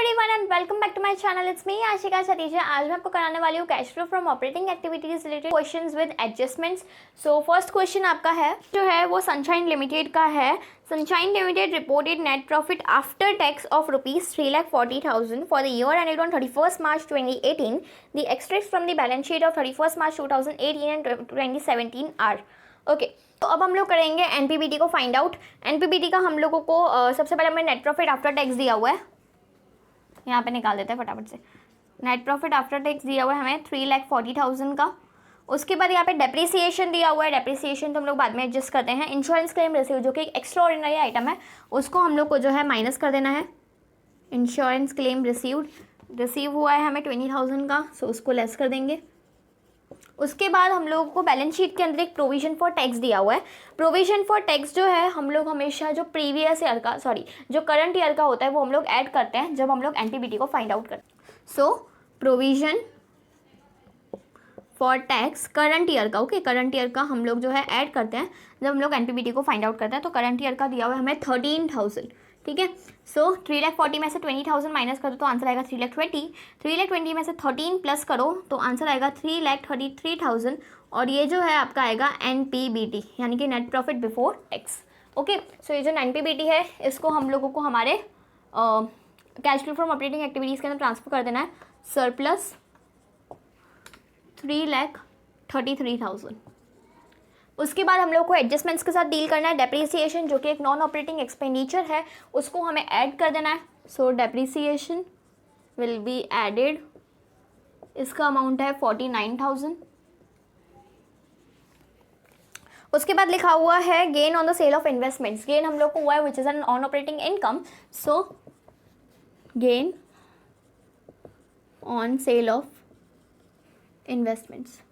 Everyone and welcome back to my channel. It's me Ashika Satija. आज मैं आपको कराने वाली हूँ cash flow from operating activities related questions with adjustments. So first question आपका है जो है वो सनशाइन लिमिटेड का है। Sunshine Limited reported net profit after tax of ₹3,40,000 for the year ended on 31st March 2018. The extracts from the balance sheet of 31st March 2018 and 2017 are okay. तो अब हम लोग करेंगे एनपीबीटी को फाइंड आउट। एनपीबीटी का हम लोगों को सबसे पहले हमें नेट प्रॉफिट आफ्टर टैक्स दिया हुआ है, यहाँ पे निकाल देते हैं फटाफट से। नेट प्रॉफिट आफ्टर टैक्स दिया हुआ है हमें 3,40,000 का। उसके बाद यहाँ पे डेप्रिसिएशन दिया हुआ है। डेप्रिसिएशन तो हम लोग बाद में एडजस्ट करते हैं। इंश्योरेंस क्लेम रिसीव जो कि एक एक्स्ट्रा ऑर्डिनरी आइटम है, उसको हम लोग को जो है माइनस कर देना है। इंश्योरेंस क्लेम रिसीव हुआ है हमें 20,000 का, सो उसको लेस कर देंगे। उसके बाद हम लोगों को बैलेंस शीट के अंदर एक प्रोविजन फॉर टैक्स दिया हुआ है। प्रोविजन फॉर टैक्स जो है हम लोग हमेशा जो प्रीवियस ईयर का जो करंट ईयर का होता है वो हम लोग ऐड करते हैं जब हम लोग एनपीबीटी को फाइंड आउट करते हैं। So provision for tax current year का, ओके, करंट ईयर का हम लोग जो है ऐड करते हैं जब हम लोग एनपीबीटी को फाइंड आउट करते हैं। तो करंट ईयर का दिया हुआ है हमें 13,000, ठीक है। सो 3,40,000 में से 20,000 माइनस करो तो आंसर आएगा 3,20,000। 3,20,000 में से 13 प्लस करो तो आंसर आएगा 3,33,000 और ये जो है आपका आएगा एनपीबीटी यानी कि net profit before tax, okay. So ये जो एनपीबीटी है इसको हम लोगों को हमारे cash flow from operating activities के अंदर ट्रांसफर कर देना है। सरप्लस 3,33,000। उसके बाद हम लोग को एडजस्टमेंट्स के साथ डील करना है। डेप्रिसिएशन जो कि एक नॉन ऑपरेटिंग एक्सपेंडिचर है उसको हमें ऐड कर देना है। So depreciation will be added, इसका अमाउंट है 49,000। उसके बाद लिखा हुआ है gain on the sale of investments. Gain हम लोग को हुआ है which is an non operating income. So gain on sale of investments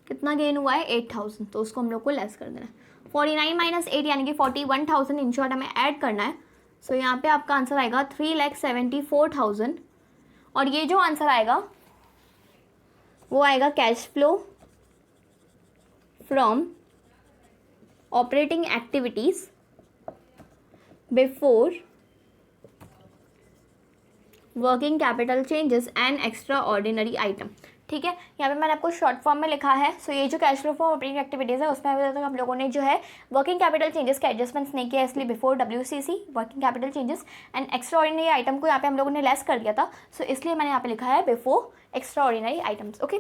कितना गेन हुआ है 8,000, तो उसको हम लोग को लेस कर देना है। 49 माइनस 8 यानी कि 41,000 इन शॉर्ट हमें ऐड करना है। सो यहाँ पे आपका आंसर आएगा 3,74,000 और ये जो आंसर आएगा वो आएगा cash flow from operating activities before working capital changes and extra ordinary item, ठीक है। यहाँ पे मैंने आपको शॉर्ट फॉर्म में लिखा है। सो ये जो cash flow for operating activities है उसमें अभी तक हम लोगों ने जो है वर्किंग कैपिटल चेंजेस के एडजस्टमेंट्स नहीं किया, इसलिए before WCC working capital changes and extra ordinary item को यहाँ पे हम लोगों ने लेस कर दिया था। सो इसलिए मैंने यहाँ पे लिखा है before extra ordinary items, okay.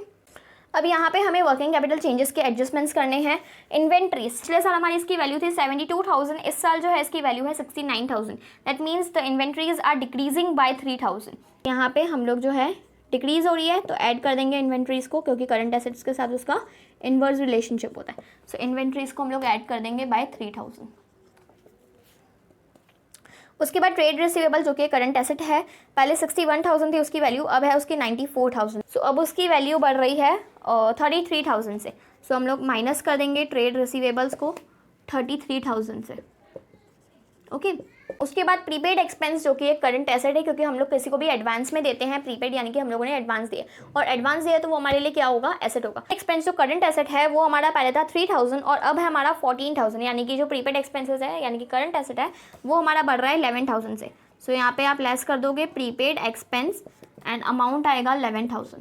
अब यहाँ पे हमें वर्किंग कैपिटल चेंजेस के एडजस्टमेंट्स करने हैं। इन्वेंट्रीज पिछले साल हमारी इसकी वैल्यू थी 72,000, इस साल जो है इसकी वैल्यू है 69,000। That means the inventories are decreasing by 3,000। यहाँ पे हम लोग जो है डिक्रीज हो रही है तो ऐड कर देंगे इन्वेंट्रीज को, क्योंकि करंट एसेट्स के साथ उसका इनवर्स रिलेशनशिप होता है। सो इन्वेंट्रीज को हम लोग ऐड कर देंगे बाय 3,000। उसके बाद ट्रेड रिसीवेबल जो कि करंट एसेट है, पहले 61,000 थी उसकी वैल्यू, अब है उसकी 94,000। सो अब उसकी वैल्यू बढ़ रही है 33,000 से। सो हम लोग माइनस कर देंगे ट्रेड रिसीवेबल्स को 33,000 से, ओके। उसके बाद प्रीपेड एक्सपेंस जो कि एक करंट एसेट है, क्योंकि हम लोग किसी को भी एडवांस में देते हैं प्रीपेड यानी कि हम लोगों ने एडवांस दिए और एडवांस दिया तो वो हमारे लिए क्या होगा, एसेट होगा। एक्सपेंस जो करंट एसेट है वो हमारा पहले था 3,000 और अब है हमारा 14,000, यानी कि जो प्रीपेड एक्सपेंसेस है यानी कि करंट एसेट है वो हमारा बढ़ रहा है 11,000 से। सो यहाँ पे आप लेस कर दोगे प्रीपेड एक्सपेंस एंड अमाउंट आएगा 11,000,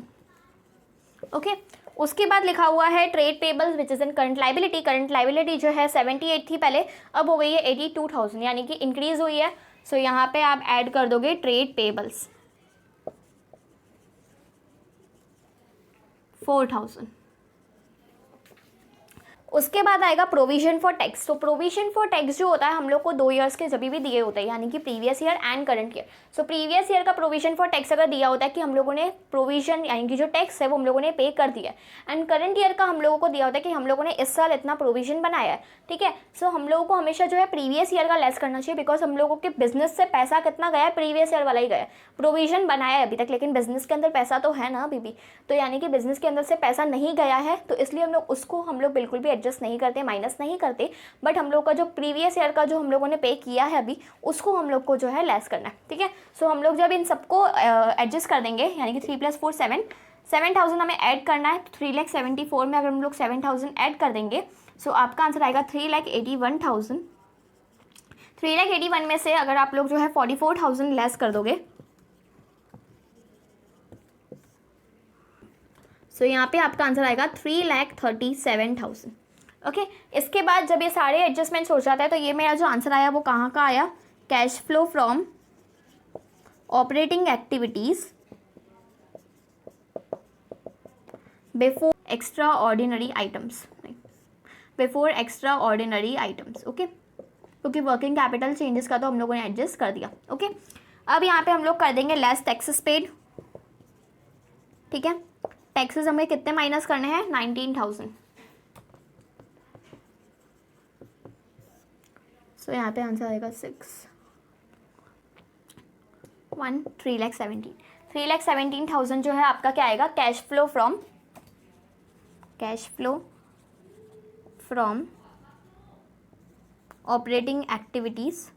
ओके। उसके बाद लिखा हुआ है trade payables which is in current liability. Current liability जो है 78 थी पहले, अब हो गई है 82,000 यानी कि इंक्रीज हुई है। सो यहाँ पे आप ऐड कर दोगे ट्रेड पेबल्स 4,000। उसके बाद आएगा प्रोविजन फॉर टैक्स। तो प्रोविजन फॉर टैक्स जो होता है हम लोग को 2 ईयर्स के जब भी दिए होते हैं, यानी कि previous year and current year. So previous year का प्रोविजन फॉर टैक्स अगर दिया होता है कि हम लोगों ने प्रोविजन यानी कि जो टैक्स है वो हम लोगों ने पे कर दिया है, एंड करंट ईयर का हम लोगों को दिया होता है कि हम लोगों ने इस साल इतना प्रोविजन बनाया है, ठीक है। सो हम लोगों को हमेशा जो है प्रीवियस ईयर का लेस करना चाहिए, बिकॉज हम लोगों के बिजनेस से पैसा कितना गया है, प्रीवियस ईयर वाला ही गया। प्रोविजन बनाया है अभी तक, लेकिन बिजनेस के अंदर पैसा तो है ना अभी भी, तो यानी कि बिजनेस के अंदर से पैसा नहीं गया है, तो इसलिए हम लोग उसको हम लोग बिल्कुल भी एडजस्ट नहीं करते, माइनस नहीं करते, बट हम लोग का जो प्रीवियस ईयर का जो हम लोगों ने पे किया है अभी उसको हम लोग को जो है लेस करना है, ठीक है। सो हम लोग जब इन सबको एडजस्ट कर देंगे यानी कि 3 + 4 7,000 हमें ऐड करना है। 3,74,000 में अगर हम लोग 7,000 ऐड कर देंगे सो आपका आंसर आएगा 3,81,000। 3,81,000 में से अगर आप लोग जो है 44,000 लेस कर दोगे सो यहाँ पे आपका आंसर आएगा 3,37,000। ओके, इसके बाद जब ये सारे एडजस्टमेंट्स हो जाता है तो ये मेरा जो आंसर आया वो कहाँ का आया, cash flow from operating activities before extra ordinary items, before extra ordinary items. Okay, क्योंकि वर्किंग कैपिटल चेंजेस का तो हम लोगों ने एडजस्ट कर दिया। ओके, अब यहाँ पे हम लोग कर देंगे लेस टैक्सेस पेड। ठीक है, टैक्सेस हमें कितने माइनस करने हैं, 19,000। सो यहाँ पे आंसर आएगा 3,17,000 जो है आपका क्या आएगा, cash flow from operating activities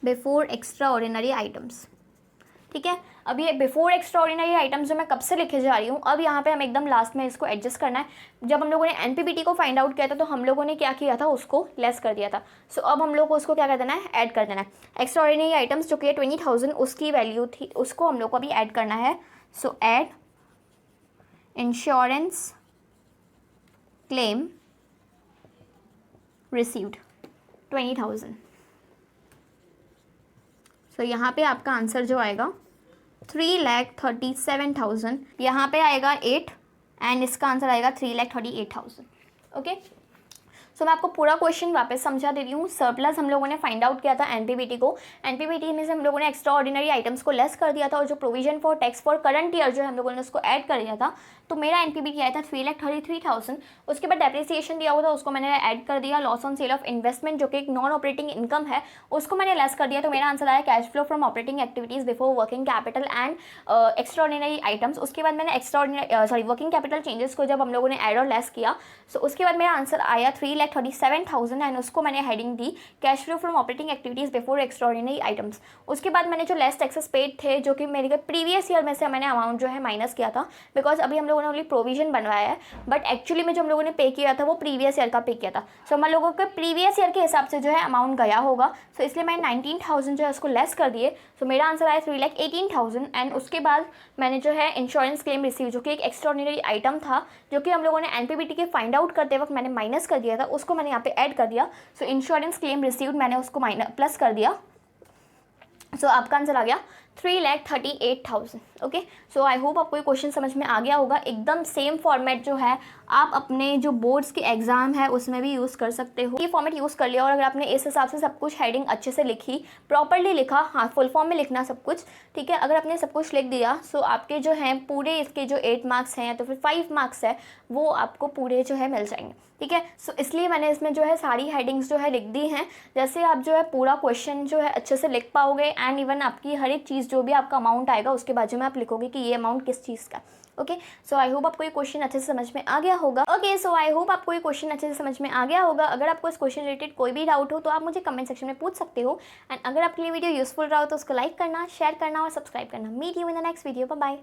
before extra ordinary items. ठीक है, अब ये बिफोर एक्स्ट्रा ऑर्डिनरी आइटम्स जो मैं कब से लिखे जा रही हूँ, अब यहाँ पे हम एकदम लास्ट में इसको एडजस्ट करना है। जब हम लोगों ने एनपीबीटी को फाइंड आउट किया था तो हम लोगों ने क्या किया था, उसको लेस कर दिया था। सो अब हम लोग को उसको क्या कर देना है, ऐड कर देना है। एक्स्ट्रा ऑर्डिनरी आइटम्स जो कि 20,000 उसकी वैल्यू थी, उसको हम लोग को अभी ऐड करना है। सो ऐड इंश्योरेंस क्लेम रिसीव्ड 20,000। सो यहाँ पे आपका आंसर जो आएगा 3,37,000, यहाँ पे आएगा 8 एंड इसका आंसर आएगा 3,38,000। ओके, सो मैं आपको पूरा क्वेश्चन वापस समझा दे रही हूँ। सरप्लस हम लोगों ने फाइंड आउट किया था एनपीबीटी को, एनपीबीटी में से हम लोगों ने एक्स्ट्रा ऑर्डिनरी आइटम्स को लेस कर दिया था और जो provision for tax for current year जो है हम लोगों ने उसको ऐड कर दिया था। तो मेरा एनपीबीटी आया था 3,33,000। उसके बाद डेप्रिसिएशन दिया हुआ था, उसको मैंने ऐड कर दिया। Loss on sale of investment जो कि एक नॉन ऑपरेटिंग इनकम है, उसको मैंने लेस कर दिया। तो मेरा आंसर आया cash flow from operating activities before working capital and extra ordinary items. उसके बाद मैंने वर्किंग कैपिटल चेंजेस को जब हम लोगों ने ऐड और लेस किया, सो उसके बाद मेरा आंसर आया 3,37,000 एंड उसको मैंने heading the cash flow from operating activities before extra ordinary items. उसके बाद मैंने जो लेस टैक्सेस पेड थे, जो कि मेरे प्रीवियस ईयर में से मैंने अमाउंट जो है माइनस किया था, बिकॉज अभी हम लोगों ने ओनली प्रोविजन बनवाया है, बट एक्चुअली में जो हम लोगों ने पे किया था वो प्रीवियस ईयर का पे किया था। सो हम लोगों के प्रीवियस ईयर के हिसाब से जो है अमाउंट गया होगा। सो इसलिए मैंने 19,000 जो है उसको लेस कर दिए। सो मेरा आंसर आया 3,18,000 एंड उसके बाद मैंने जो है इंश्योरेंस क्लेम रिसीव जो कि एक एक्स्ट्राऑर्डिनरी आइटम था, जो कि हम लोगों ने एनपीबीटी के फाइंड आउट करते वक्त मैंने माइनस कर दिया था, उसको मैंने यहाँ पे ऐड कर दिया। सो इंश्योरेंस क्लेम रिसीव्ड मैंने उसको प्लस कर दिया। सो आपका आंसर आ गया 3,38,000। ओके, सो आई होप आपको ये क्वेश्चन समझ में आ गया होगा। एकदम सेम फॉर्मेट जो है आप अपने जो बोर्ड्स के एग्जाम है उसमें भी यूज़ कर सकते हो। ये फॉर्मेट यूज़ कर लिया और अगर आपने इस हिसाब से सब कुछ हेडिंग अच्छे से लिखी, प्रॉपरली लिखा, हाँ फुल फॉर्म में लिखना सब कुछ, ठीक है। अगर आपने सब कुछ लिख दिया, सो आपके जो हैं पूरे इसके जो 8 मार्क्स हैं या तो फिर 5 मार्क्स है वो आपको पूरे जो है मिल जाएंगे, ठीक है। सो इसलिए मैंने इसमें जो है सारी हेडिंग्स जो है लिख दी हैं। जैसे आप जो है पूरा क्वेश्चन जो है अच्छे से लिख पाओगे एंड इवन आपकी हर एक चीज़ जो भी आपका अमाउंट आएगा उसके बाजू में आप लिखोगे कि ये अमाउंट किस चीज़ का। ओके, सो आई होप आपको ये क्वेश्चन अच्छे से समझ में आ गया होगा। ओके, सो आई होप आपको ये क्वेश्चन अच्छे से समझ में आ गया होगा। अगर आपको इस क्वेश्चन रिलेटेड कोई भी डाउट हो तो आप मुझे कमेंट सेक्शन में पूछ सकते हो एंड अगर आपके लिए वीडियो यूजफुल रहा हो तो उसको लाइक करना, शेयर करना और सब्सक्राइब करना। Meet you in the next video, bye bye.